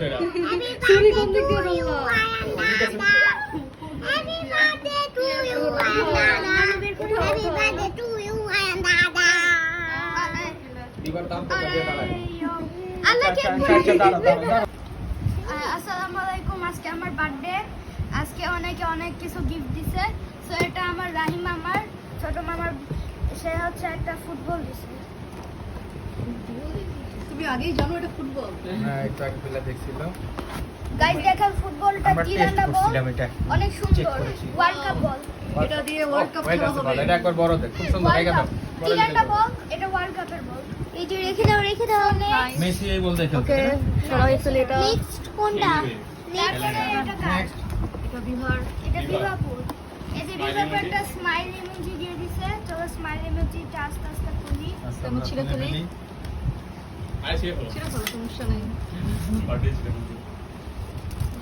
চুরি কোন দিক দিয়ে বলবো? Happy birthday to you, Happy birthday to you, Dada. আসসালামু আলাইকুম। আজকে আমার বার্থডে। আজকে অনেকে অনেক কিছু গিফট দিছে। সো এটা আমার রাহিম মামার ছোট মামার, সে হচ্ছে একটা ফুটবল দিছে। তুমি আগেই জানো এটা ফুটবল? হ্যাঁ, একটু আগে বেলা দেখছিল। গাইস দেখেন ফুটবলটা আমরা কি টেস্ট রান্না বল, করছিলাম এটা। অনেক চেক সুন্দর করেছি। ওয়ার্ল্ড কাপ বল। এটা দিয়ে ওয়ার্ল্ড কাপ ওয়েট খেলা আছে হবে। ভালো, এটা একবার বড় দেখ, খুব সুন্দর হয়ে গেল। কি রান্না বল, এটা ওয়ার্ল্ড কাপের বল। এই যে রেখে দাও মেসি এই বল দেখো। ওকে, সবাই চলে এটা। Next কোনটা? তারপরে এটা কার? এটা বিহার। এটা বিভাপুর। এই যে বিভাপুর একটা স্মাইল ইমোজি দিয়ে দিছে। চলো স্মাইল ইমোজিটা আস্তে আস্তে খুলি। আমরা ছিঁড়ে ফেলি। ছিঁড়ে ফেলো, সমস্যা নেই।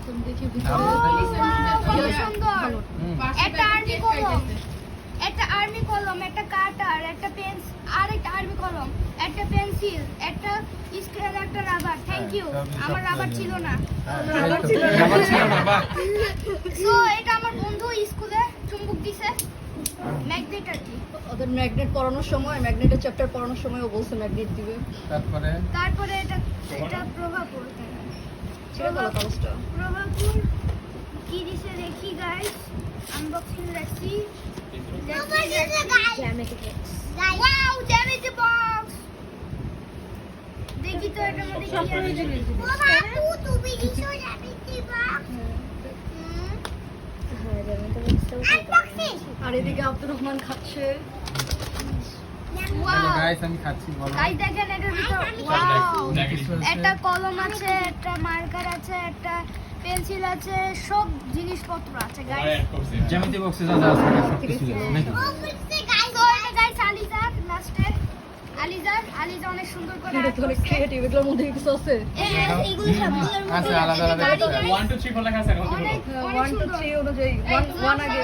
তুমি দেখি ও ভিতরে। কত সুন্দর। একটা আর্মি কলম, একটা আর্মি কলম, একটা কাটার, একটা পেন, আর একটা আর্মি কলম, একটা পেন্সিল, একটা স্কেল, একটা রাবার। Thank you. আমার রাবার ছিল না। রাবার ছিল না, বাহ। সো এটা আমার বন্ধু স্কুলে চুম্বক দিছে, ম্যাগনেট আর কি। ওদের ম্যাগনেট পড়ানোর সময়, ম্যাগনেটের চ্যাপ্টার পড়ানোর সময় ও বলছে ম্যাগনেট দিবে। তারপরে এটা প্রভাপুর। ছিঁড়ে ফেলো কাগজটা। প্রভাপুর কি দিছে দেখি গাইস, আনবক্সিং দেখছি। ওয়াও, জ্যামিতি বক্স। দেখি তো এটার মধ্যে কি আছে। বাবু তুমি দিছো জ্যামিতি বক্স। Unboxing. আর এদিকে আব্দুর রহমান খাচ্ছে। ওয়াও গাইস আমি খাচ্ছি, বলো। গাইস দেখেন এটার ভিতর ওয়াও একটা কলম আছে, একটা মার্কার আছে, একটা পেন্সিল আছে, সব জিনিসপত্র আছে গাইস। জ্যামিতি বক্সে যা যা আছে সব কিছু আছে নাকি? তো এটা গাইস আলিজার লাস্টে, আলিজা অনেক সুন্দর করে এটা art তো অনেক করছে। ক্রিয়েটিভ, এগুলোর মধ্যে কিছু আছে। এইগুলো সবগুলোর আছে মধ্যে আলাদা আলাদা গাড়ি আছে। গাইস, 1 2 3 লেখা আছে অনেক 1 2 3 অনুযায়ী 1 আগে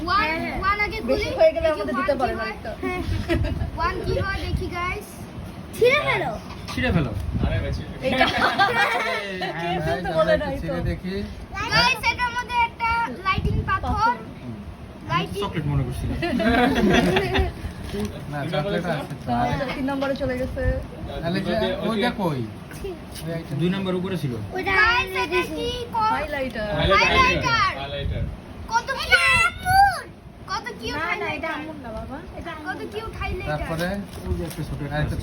ওয়ান আগে বেশি খুলি, হয়ে গেলে দেখি আমাদের one দিতে কি পারে না হয়। একটা। হ্যাঁ, ওয়ান কি হয় দেখি গাইস। ছিঁড়ে ফেলো। ছিঁড়ে ফেলো। আরে বেশি এইটা হ্যাঁ, ফেলতে বলে নাই তো। ছিঁড়ে দেখি। গাইস এটার মধ্যে একটা লাইটিং পাথর, লাইটিং চকলেট মনে করছিলাম। না, চকলেট আছে তো। তাহলে 3 নম্বরে চলে গেছে। তাহলে যে ওইটা কই? ওই আইটেম 2 নাম্বার উপরে ছিল। ওইটা গাইস এটা কি হাইলাইটার। হাইলাইটার কত কিউট, কত কিউট হাইলাইটার। না বাবা। কত কিউট হাইলাইটার। তারপরে ওই যে একটা ছোট আরেকটা